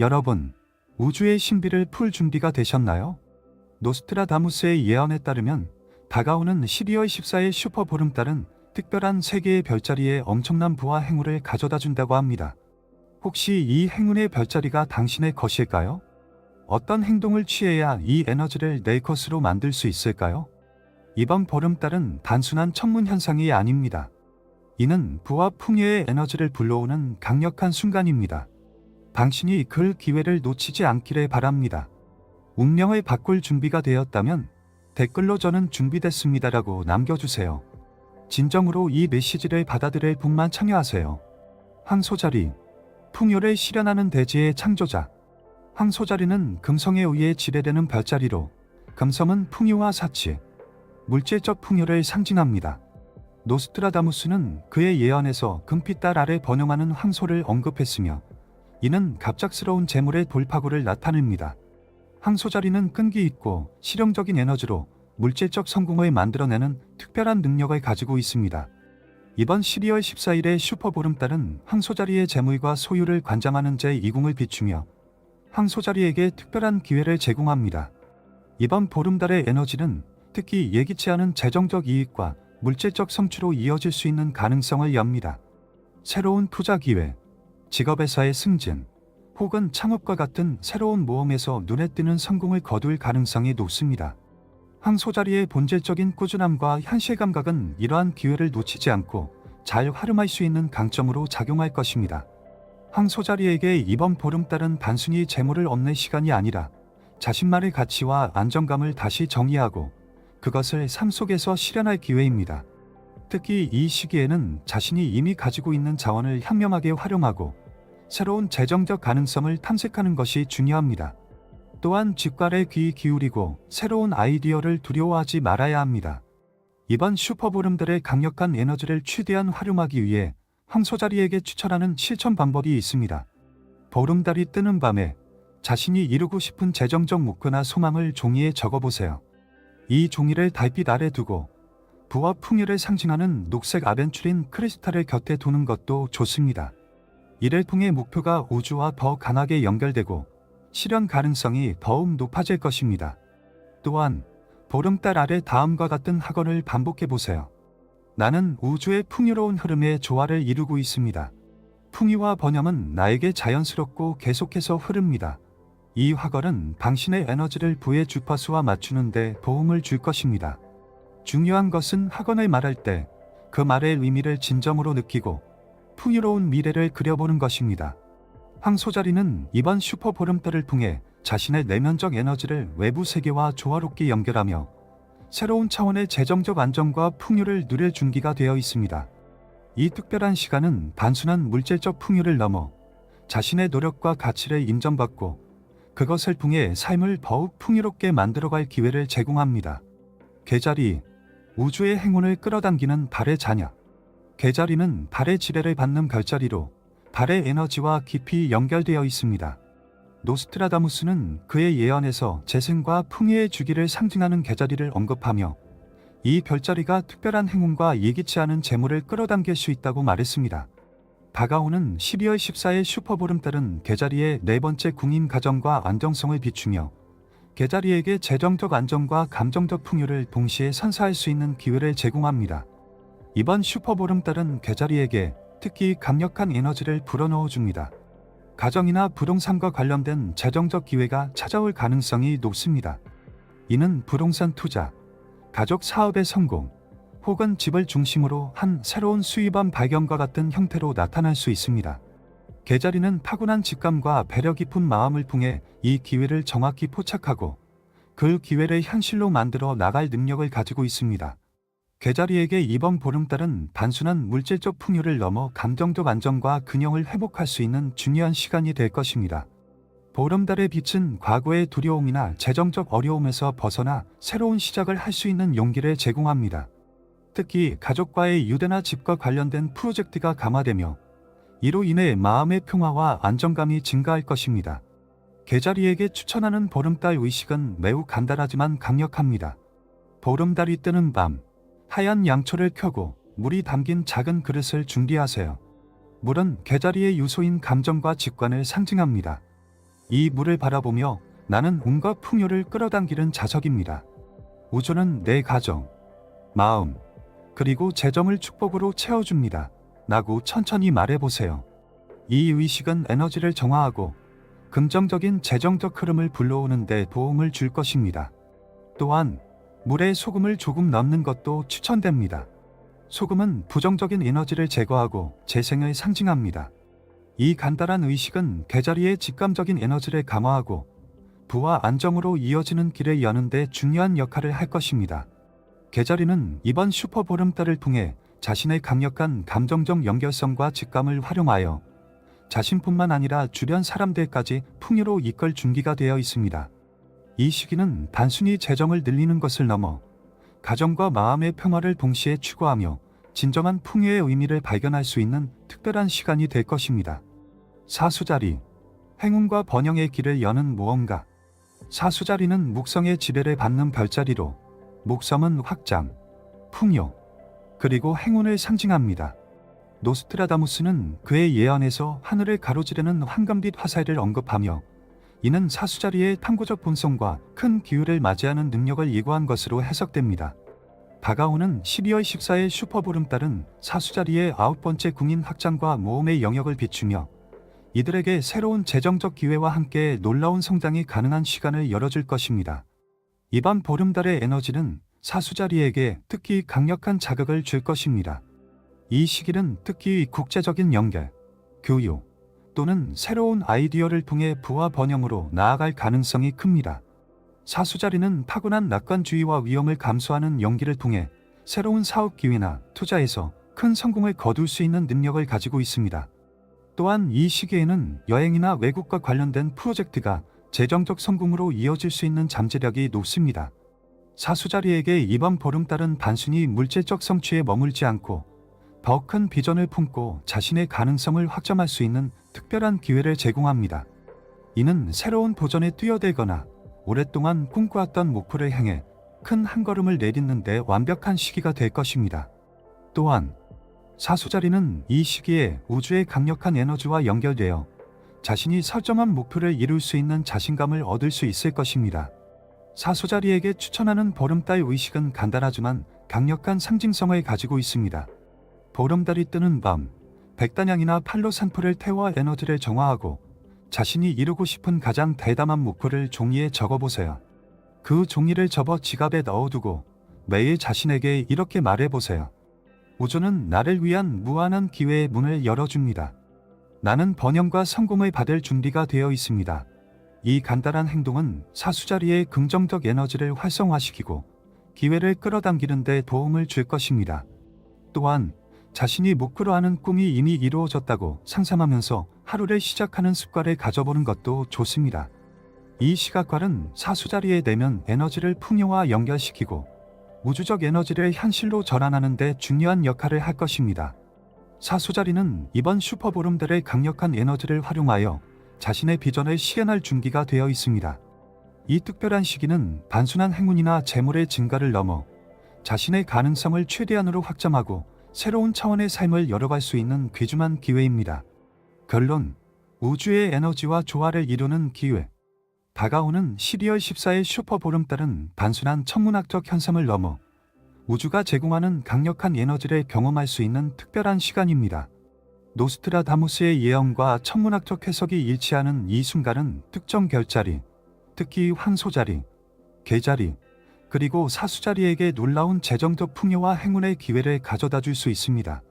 여러분, 우주의 신비를 풀 준비가 되셨나요? 노스트라다무스의 예언에 따르면 다가오는 12월 14일 슈퍼 보름달은 특별한 세 개의 별자리에 엄청난 부와 행운을 가져다 준다고 합니다. 혹시 이 행운의 별자리가 당신의 것일까요? 어떤 행동을 취해야 이 에너지를 내 것으로 만들 수 있을까요? 이번 보름달은 단순한 천문 현상이 아닙니다. 이는 부와 풍요의 에너지를 불러오는 강력한 순간입니다. 당신이 그 기회를 놓치지 않기를 바랍니다. 운명을 바꿀 준비가 되었다면 댓글로 "저는 준비됐습니다라고 남겨주세요. 진정으로 이 메시지를 받아들일 분만 참여하세요. 황소자리, 풍요를 실현하는 대지의 창조자. 황소자리는 금성에 의해 지배되는 별자리로 금성은 풍요와 사치, 물질적 풍요를 상징합니다. 노스트라다무스는 그의 예언에서 금빛 달 아래 번영하는 황소를 언급했으며, 이는 갑작스러운 재물의 돌파구를 나타냅니다. 황소자리는 끈기 있고 실용적인 에너지로 물질적 성공을 만들어내는 특별한 능력을 가지고 있습니다. 이번 12월 14일의 슈퍼보름달은 황소자리의 재물과 소유를 관장하는 제2궁을 비추며 황소자리에게 특별한 기회를 제공합니다. 이번 보름달의 에너지는 특히 예기치 않은 재정적 이익과 물질적 성취로 이어질 수 있는 가능성을 엽니다. 새로운 투자 기회, 직업에서의 승진, 혹은 창업과 같은 새로운 모험에서 눈에 띄는 성공을 거둘 가능성이 높습니다. 황소자리의 본질적인 꾸준함과 현실 감각은 이러한 기회를 놓치지 않고 잘 활용할 수 있는 강점으로 작용할 것입니다. 황소자리에게 이번 보름달은 단순히 재물을 얻는 시간이 아니라 자신만의 가치와 안정감을 다시 정의하고 그것을 삶 속에서 실현할 기회입니다. 특히 이 시기에는 자신이 이미 가지고 있는 자원을 현명하게 활용하고 새로운 재정적 가능성을 탐색하는 것이 중요합니다. 또한 직관에 귀 기울이고 새로운 아이디어를 두려워하지 말아야 합니다. 이번 슈퍼보름달의 강력한 에너지를 최대한 활용하기 위해 황소자리에게 추천하는 실천 방법이 있습니다. 보름달이 뜨는 밤에 자신이 이루고 싶은 재정적 목표나 소망을 종이에 적어보세요. 이 종이를 달빛 아래 두고 부와 풍요를 상징하는 녹색 아벤추린 크리스탈을 곁에 두는 것도 좋습니다. 이를 통해 목표가 우주와 더 강하게 연결되고 실현 가능성이 더욱 높아질 것입니다. 또한 보름달 아래 다음과 같은 학원을 반복해 보세요. 나는 우주의 풍요로운 흐름에 조화를 이루고 있습니다. 풍요와 번영은 나에게 자연스럽고 계속해서 흐릅니다. 이 학원은 당신의 에너지를 부의 주파수와 맞추는 데 도움을 줄 것입니다. 중요한 것은 학원을 말할 때 그 말의 의미를 진정으로 느끼고 풍요로운 미래를 그려보는 것입니다. 황소자리는 이번 슈퍼 보름달을 통해 자신의 내면적 에너지를 외부 세계와 조화롭게 연결하며 새로운 차원의 재정적 안정과 풍요를 누릴 준비가 되어 있습니다. 이 특별한 시간은 단순한 물질적 풍요를 넘어 자신의 노력과 가치를 인정받고 그것을 통해 삶을 더욱 풍요롭게 만들어갈 기회를 제공합니다. 개자리, 우주의 행운을 끌어당기는 달의 자녀. 개자리는 달의 지배를 받는 별자리로 달의 에너지와 깊이 연결되어 있습니다. 노스트라다무스는 그의 예언에서 재생과 풍요의 주기를 상징하는 개자리를 언급하며 이 별자리가 특별한 행운과 예기치 않은 재물을 끌어당길 수 있다고 말했습니다. 다가오는 12월 14일 슈퍼보름달은 개자리의 네 번째 궁인 가정과 안정성을 비추며 개자리에게 재정적 안정과 감정적 풍요를 동시에 선사할 수 있는 기회를 제공합니다. 이번 슈퍼보름달은 개자리에게 특히 강력한 에너지를 불어넣어 줍니다. 가정이나 부동산과 관련된 재정적 기회가 찾아올 가능성이 높습니다. 이는 부동산 투자, 가족 사업의 성공, 혹은 집을 중심으로 한 새로운 수입원 발견과 같은 형태로 나타날 수 있습니다. 개자리는 타고난 직감과 배려 깊은 마음을 통해 이 기회를 정확히 포착하고 그 기회를 현실로 만들어 나갈 능력을 가지고 있습니다. 개자리에게 이번 보름달은 단순한 물질적 풍요를 넘어 감정적 안정과 균형을 회복할 수 있는 중요한 시간이 될 것입니다. 보름달의 빛은 과거의 두려움이나 재정적 어려움에서 벗어나 새로운 시작을 할 수 있는 용기를 제공합니다. 특히 가족과의 유대나 집과 관련된 프로젝트가 강화되며 이로 인해 마음의 평화와 안정감이 증가할 것입니다. 개자리에게 추천하는 보름달 의식은 매우 간단하지만 강력합니다. 보름달이 뜨는 밤, 하얀 양초를 켜고 물이 담긴 작은 그릇을 준비하세요. 물은 개자리의 유소인 감정과 직관을 상징합니다. 이 물을 바라보며 나는 온갖 풍요를 끌어당기는 자석입니다. 우주는 내 가정, 마음, 그리고 재정을 축복으로 채워줍니다. 라고 천천히 말해보세요. 이 의식은 에너지를 정화하고 긍정적인 재정적 흐름을 불러오는 데 도움을 줄 것입니다. 또한 물에 소금을 조금 넣는 것도 추천됩니다. 소금은 부정적인 에너지를 제거하고 재생을 상징합니다. 이 간단한 의식은 계자리의 직감적인 에너지를 강화하고 부와 안정으로 이어지는 길을 여는 데 중요한 역할을 할 것입니다. 계자리는 이번 슈퍼 보름달을 통해 자신의 강력한 감정적 연결성과 직감을 활용하여 자신뿐만 아니라 주변 사람들까지 풍요로 이끌 준비가 되어 있습니다. 이 시기는 단순히 재정을 늘리는 것을 넘어 가정과 마음의 평화를 동시에 추구하며 진정한 풍요의 의미를 발견할 수 있는 특별한 시간이 될 것입니다. 사수자리, 행운과 번영의 길을 여는 모험가. 사수자리는 목성의 지배를 받는 별자리로 목성은 확장, 풍요, 그리고 행운을 상징합니다. 노스트라다무스는 그의 예언에서 하늘을 가로지르는 황금빛 화살을 언급하며 이는 사수자리의 탐구적 본성과 큰 기후를 맞이하는 능력을 예고한 것으로 해석됩니다. 다가오는 12월 14일 슈퍼보름달은 사수자리의 9번째 궁인 확장과 모험의 영역을 비추며 이들에게 새로운 재정적 기회와 함께 놀라운 성장이 가능한 시간을 열어줄 것입니다. 이번 보름달의 에너지는 사수자리에게 특히 강력한 자극을 줄 것입니다. 이 시기는 특히 국제적인 연결, 교육 또는 새로운 아이디어를 통해 부와 번영으로 나아갈 가능성이 큽니다. 사수자리는 타고난 낙관주의와 위험을 감수하는 용기를 통해 새로운 사업 기회나 투자에서 큰 성공을 거둘 수 있는 능력을 가지고 있습니다. 또한 이 시기에는 여행이나 외국과 관련된 프로젝트가 재정적 성공으로 이어질 수 있는 잠재력이 높습니다. 사수자리에게 이번 보름달은 단순히 물질적 성취에 머물지 않고 더 큰 비전을 품고 자신의 가능성을 확장할 수 있는 특별한 기회를 제공합니다. 이는 새로운 도전에 뛰어들거나 오랫동안 꿈꿔왔던 목표를 향해 큰 한 걸음을 내딛는 데 완벽한 시기가 될 것입니다. 또한 사수자리는 이 시기에 우주의 강력한 에너지와 연결되어 자신이 설정한 목표를 이룰 수 있는 자신감을 얻을 수 있을 것입니다. 사수자리에게 추천하는 보름달 의식은 간단하지만 강력한 상징성을 가지고 있습니다. 보름달이 뜨는 밤, 백단향이나 팔로 산포를 태워 에너지를 정화하고 자신이 이루고 싶은 가장 대담한 목표를 종이에 적어보세요. 그 종이를 접어 지갑에 넣어두고 매일 자신에게 이렇게 말해보세요. 우주는 나를 위한 무한한 기회의 문을 열어줍니다. 나는 번영과 성공을 받을 준비가 되어 있습니다. 이 간단한 행동은 사수자리의 긍정적 에너지를 활성화시키고 기회를 끌어당기는 데 도움을 줄 것입니다. 또한 자신이 목표로 하는 꿈이 이미 이루어졌다고 상상하면서 하루를 시작하는 습관을 가져보는 것도 좋습니다. 이 시각과는 사수자리의 내면 에너지를 풍요와 연결시키고 우주적 에너지를 현실로 전환하는 데 중요한 역할을 할 것입니다. 사수자리는 이번 슈퍼보름달의 강력한 에너지를 활용하여 자신의 비전을 실현할 준비가 되어 있습니다. 이 특별한 시기는 단순한 행운이나 재물의 증가를 넘어 자신의 가능성을 최대한으로 확장하고 새로운 차원의 삶을 열어갈 수 있는 귀중한 기회입니다. 결론, 우주의 에너지와 조화를 이루는 기회. 다가오는 12월 14일 슈퍼보름달은 단순한 천문학적 현상을 넘어 우주가 제공하는 강력한 에너지를 경험할 수 있는 특별한 시간입니다. 노스트라다무스의 예언과 천문학적 해석이 일치하는 이 순간은 특정 별자리, 특히 황소자리, 개자리, 그리고 사수자리에게 놀라운 재정적 풍요와 행운의 기회를 가져다 줄 수 있습니다.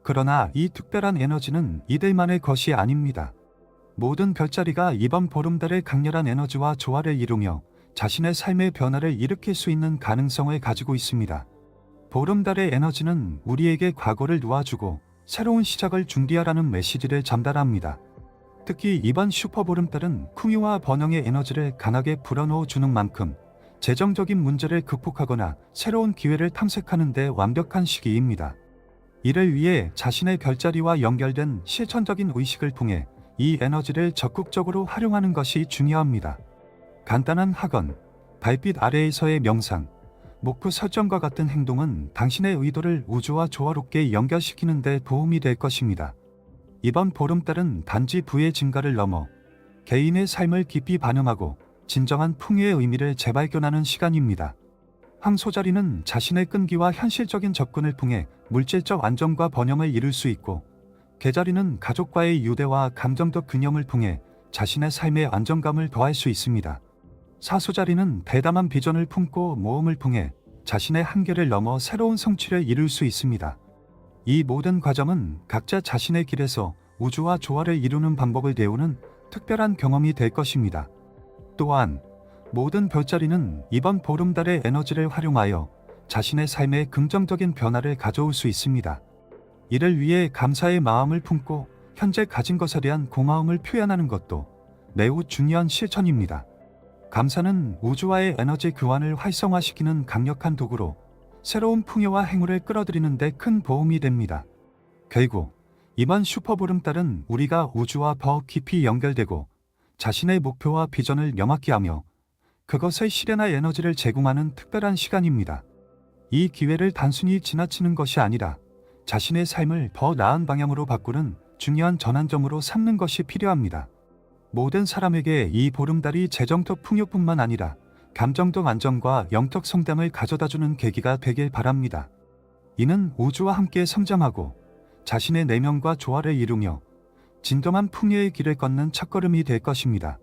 그러나 이 특별한 에너지는 이들만의 것이 아닙니다. 모든 별자리가 이번 보름달의 강렬한 에너지와 조화를 이루며 자신의 삶의 변화를 일으킬 수 있는 가능성을 가지고 있습니다. 보름달의 에너지는 우리에게 과거를 놓아주고 새로운 시작을 준비하라는 메시지를 전달합니다. 특히 이번 슈퍼보름달은 풍요와 번영의 에너지를 강하게 불어넣어 주는 만큼 재정적인 문제를 극복하거나 새로운 기회를 탐색하는 데 완벽한 시기입니다. 이를 위해 자신의 별자리와 연결된 실천적인 의식을 통해 이 에너지를 적극적으로 활용하는 것이 중요합니다. 간단한 학원, 달빛 아래에서의 명상, 목표 설정과 같은 행동은 당신의 의도를 우주와 조화롭게 연결시키는 데 도움이 될 것입니다. 이번 보름달은 단지 부의 증가를 넘어 개인의 삶을 깊이 반영하고 진정한 풍요의 의미를 재발견하는 시간입니다. 황소자리는 자신의 끈기와 현실적인 접근을 통해 물질적 안정과 번영을 이룰 수 있고, 개자리는 가족과의 유대와 감정적 균형을 통해 자신의 삶의 안정감을 더할 수 있습니다. 사수자리는 대담한 비전을 품고 모험을 통해 자신의 한계를 넘어 새로운 성취를 이룰 수 있습니다. 이 모든 과정은 각자 자신의 길에서 우주와 조화를 이루는 방법을 배우는 특별한 경험이 될 것입니다. 또한 모든 별자리는 이번 보름달의 에너지를 활용하여 자신의 삶에 긍정적인 변화를 가져올 수 있습니다. 이를 위해 감사의 마음을 품고 현재 가진 것에 대한 고마움을 표현하는 것도 매우 중요한 실천입니다. 감사는 우주와의 에너지 교환을 활성화시키는 강력한 도구로 새로운 풍요와 행운을 끌어들이는 데 큰 도움이 됩니다. 결국 이번 슈퍼보름달은 우리가 우주와 더 깊이 연결되고 자신의 목표와 비전을 명확히 하며 그것을 실현할 에너지를 제공하는 특별한 시간입니다. 이 기회를 단순히 지나치는 것이 아니라 자신의 삶을 더 나은 방향으로 바꾸는 중요한 전환점으로 삼는 것이 필요합니다. 모든 사람에게 이 보름달이 재정적 풍요뿐만 아니라 감정적 안정과 영적 성장을 가져다주는 계기가 되길 바랍니다. 이는 우주와 함께 성장하고 자신의 내면과 조화를 이루며 진정한 풍요의 길을 걷는 첫걸음이 될 것입니다.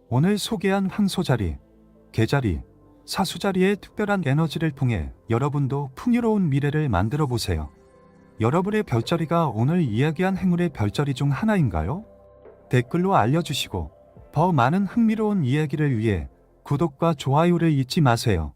오늘 소개한 황소자리, 개자리, 사수자리의 특별한 에너지를 통해 여러분도 풍요로운 미래를 만들어 보세요. 여러분의 별자리가 오늘 이야기한 행운의 별자리 중 하나인가요? 댓글로 알려주시고 더 많은 흥미로운 이야기를 위해 구독과 좋아요를 잊지 마세요.